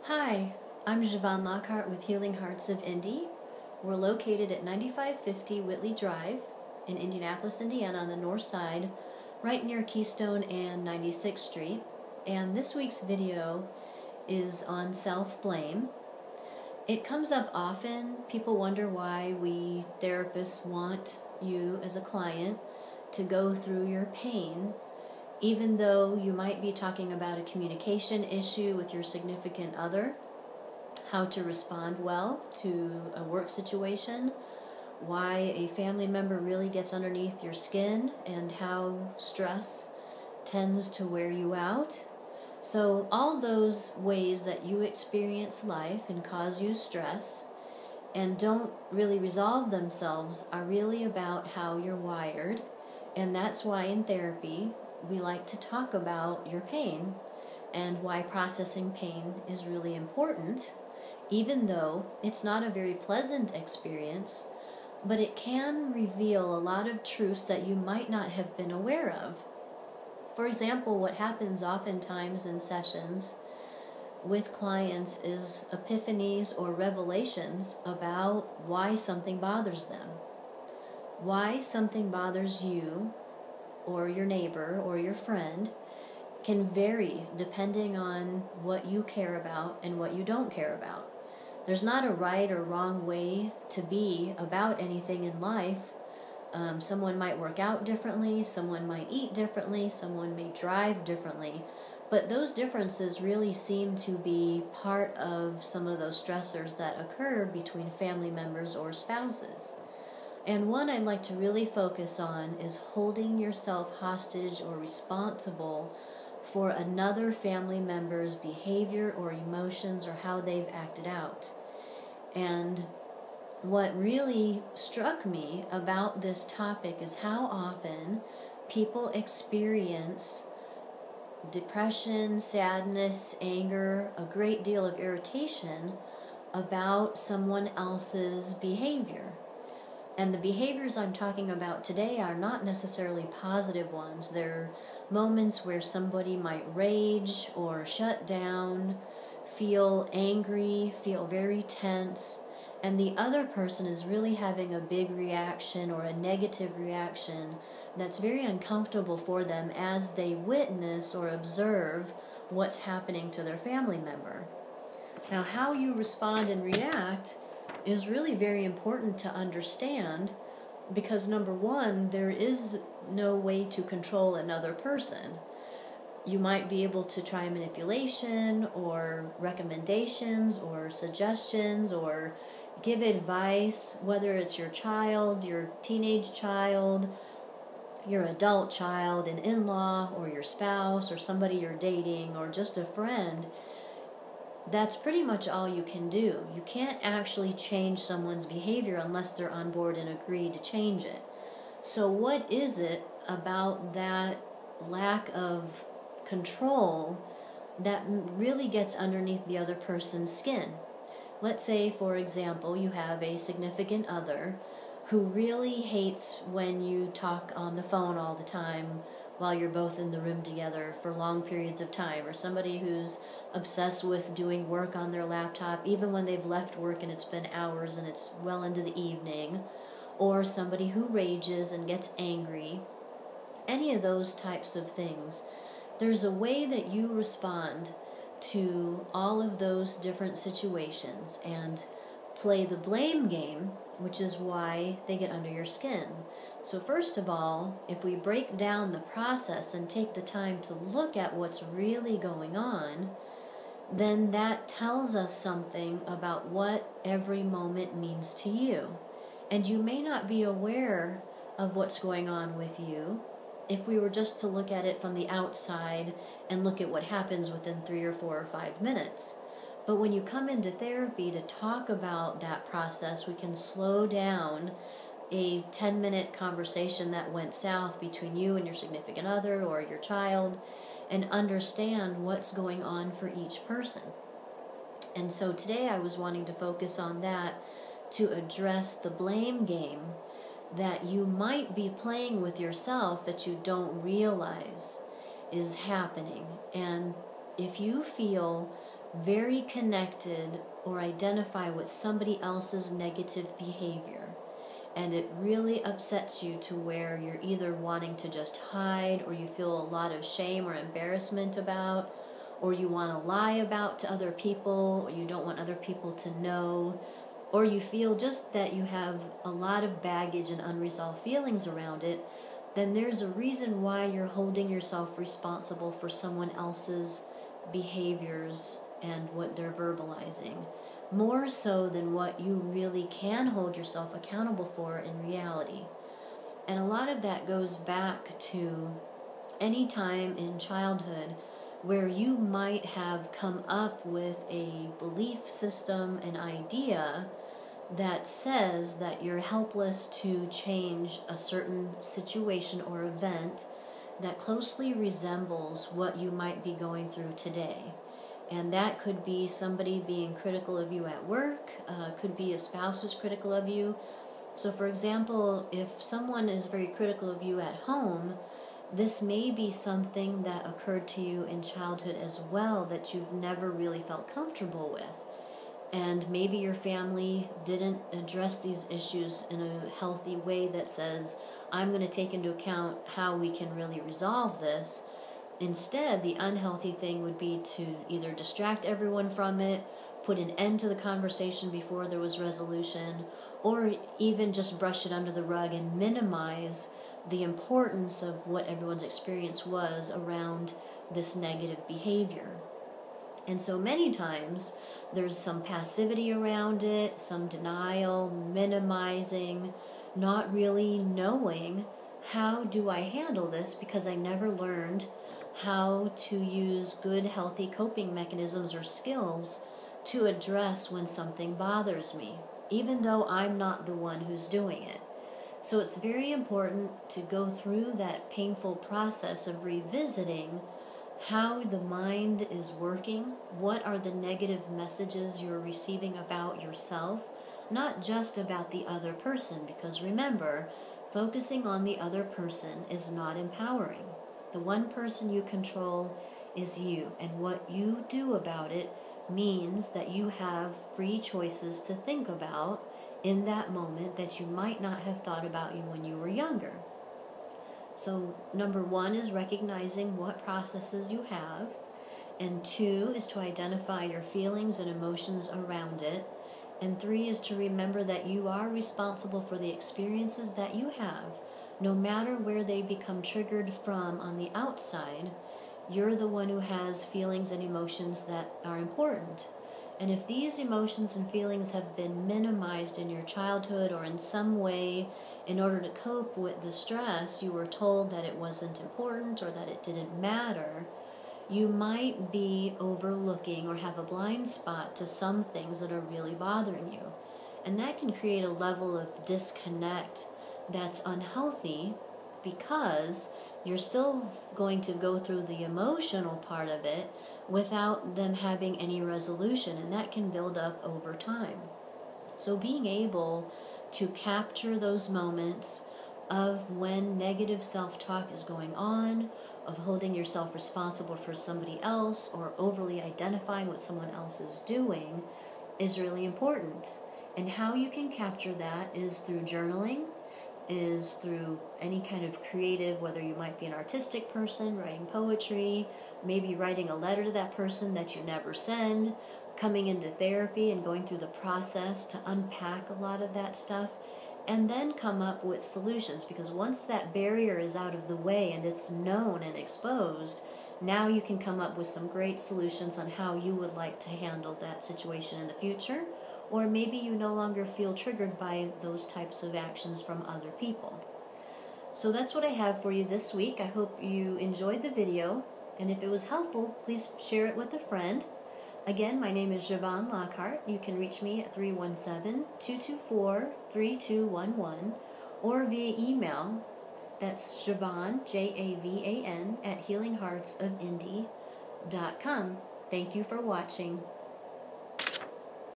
Hi, I'm Javan Lockhart with Healing Hearts of Indy. We're located at 9550 Whitley Drive in Indianapolis, Indiana on the north side, right near Keystone and 96th Street. And this week's video is on self-blame. It comes up often. People wonder why we therapists want you as a client to go through your pain, even though you might be talking about a communication issue with your significant other, how to respond well to a work situation, why a family member really gets underneath your skin, and how stress tends to wear you out. So all those ways that you experience life and cause you stress and don't really resolve themselves are really about how you're wired. And that's why in therapy we like to talk about your pain and why processing pain is really important, even though it's not a very pleasant experience, but it can reveal a lot of truths that you might not have been aware of. For example, what happens oftentimes in sessions with clients is epiphanies or revelations about why something bothers them. Why something bothers you or your neighbor or your friend can vary depending on what you care about and what you don't care about. There's not a right or wrong way to be about anything in life. Someone might work out differently, someone might eat differently, someone may drive differently, but those differences really seem to be part of some of those stressors that occur between family members or spouses. And one I'd like to really focus on is holding yourself hostage or responsible for another family member's behavior or emotions or how they've acted out. And what really struck me about this topic is how often people experience depression, sadness, anger, a great deal of irritation about someone else's behavior. And the behaviors I'm talking about today are not necessarily positive ones. They're moments where somebody might rage or shut down, feel angry, feel very tense, and the other person is really having a big reaction or a negative reaction that's very uncomfortable for them as they witness or observe what's happening to their family member. Now, how you respond and react is really very important to understand, because number one, there is no way to control another person. You might be able to try manipulation or recommendations or suggestions or give advice, whether it's your child, your teenage child, your adult child, an in-law, or your spouse, or somebody you're dating, or just a friend. That's pretty much all you can do. You can't actually change someone's behavior unless they're on board and agree to change it. So what is it about that lack of control that really gets underneath the other person's skin? Let's say, for example, you have a significant other who really hates when you talk on the phone all the time while you're both in the room together for long periods of time, or somebody who's obsessed with doing work on their laptop even when they've left work and it's been hours and it's well into the evening, or somebody who rages and gets angry. Any of those types of things. There's a way that you respond to all of those different situations and play the blame game, which is why they get under your skin. So first of all, if we break down the process and take the time to look at what's really going on, then that tells us something about what every moment means to you. And you may not be aware of what's going on with you if we were just to look at it from the outside and look at what happens within 3 or 4 or 5 minutes. But when you come into therapy to talk about that process, we can slow down a 10-minute conversation that went south between you and your significant other or your child and understand what's going on for each person. And so today I was wanting to focus on that to address the blame game that you might be playing with yourself that you don't realize is happening. And if you feel very connected or identify with somebody else's negative behavior, and it really upsets you to where you're either wanting to just hide, or you feel a lot of shame or embarrassment about, or you want to lie about to other people, or you don't want other people to know, or you feel just that you have a lot of baggage and unresolved feelings around it, then there's a reason why you're holding yourself responsible for someone else's behaviors and what they're verbalizing, more so than what you really can hold yourself accountable for in reality. And a lot of that goes back to any time in childhood where you might have come up with a belief system, an idea that says that you're helpless to change a certain situation or event that closely resembles what you might be going through today. And that could be somebody being critical of you at work, could be a spouse who's critical of you. So for example, if someone is very critical of you at home, this may be something that occurred to you in childhood as well that you've never really felt comfortable with. And maybe your family didn't address these issues in a healthy way that says, I'm going to take into account how we can really resolve this. Instead, the unhealthy thing would be to either distract everyone from it, put an end to the conversation before there was resolution, or even just brush it under the rug and minimize the importance of what everyone's experience was around this negative behavior. And so many times there's some passivity around it, some denial, minimizing, not really knowing how do I handle this, because I never learned how to use good, healthy coping mechanisms or skills to address when something bothers me, even though I'm not the one who's doing it. So it's very important to go through that painful process of revisiting how the mind is working, what are the negative messages you're receiving about yourself, not just about the other person, because remember, focusing on the other person is not empowering. The one person you control is you, and what you do about it means that you have free choices to think about in that moment that you might not have thought about you when you were younger. So number 1 is recognizing what processes you have, and 2 is to identify your feelings and emotions around it, and 3 is to remember that you are responsible for the experiences that you have, no matter where they become triggered from on the outside. You're the one who has feelings and emotions that are important. And if these emotions and feelings have been minimized in your childhood or in some way in order to cope with the stress, you were told that it wasn't important or that it didn't matter, you might be overlooking or have a blind spot to some things that are really bothering you. And that can create a level of disconnect that's unhealthy, because you're still going to go through the emotional part of it without them having any resolution, and that can build up over time. So being able to capture those moments of when negative self-talk is going on, of holding yourself responsible for somebody else, or overly identifying what someone else is doing, is really important. And how you can capture that is through journaling, is through any kind of creative, whether you might be an artistic person, writing poetry, maybe writing a letter to that person that you never send, coming into therapy and going through the process to unpack a lot of that stuff, and then come up with solutions. Because once that barrier is out of the way and it's known and exposed, now you can come up with some great solutions on how you would like to handle that situation in the future. Or maybe you no longer feel triggered by those types of actions from other people. So that's what I have for you this week. I hope you enjoyed the video, and if it was helpful, please share it with a friend. Again, my name is Javan Lockhart. You can reach me at 317-224-3211 or via email. That's Javan, Javan, at healingheartsofindy.com. Thank you for watching.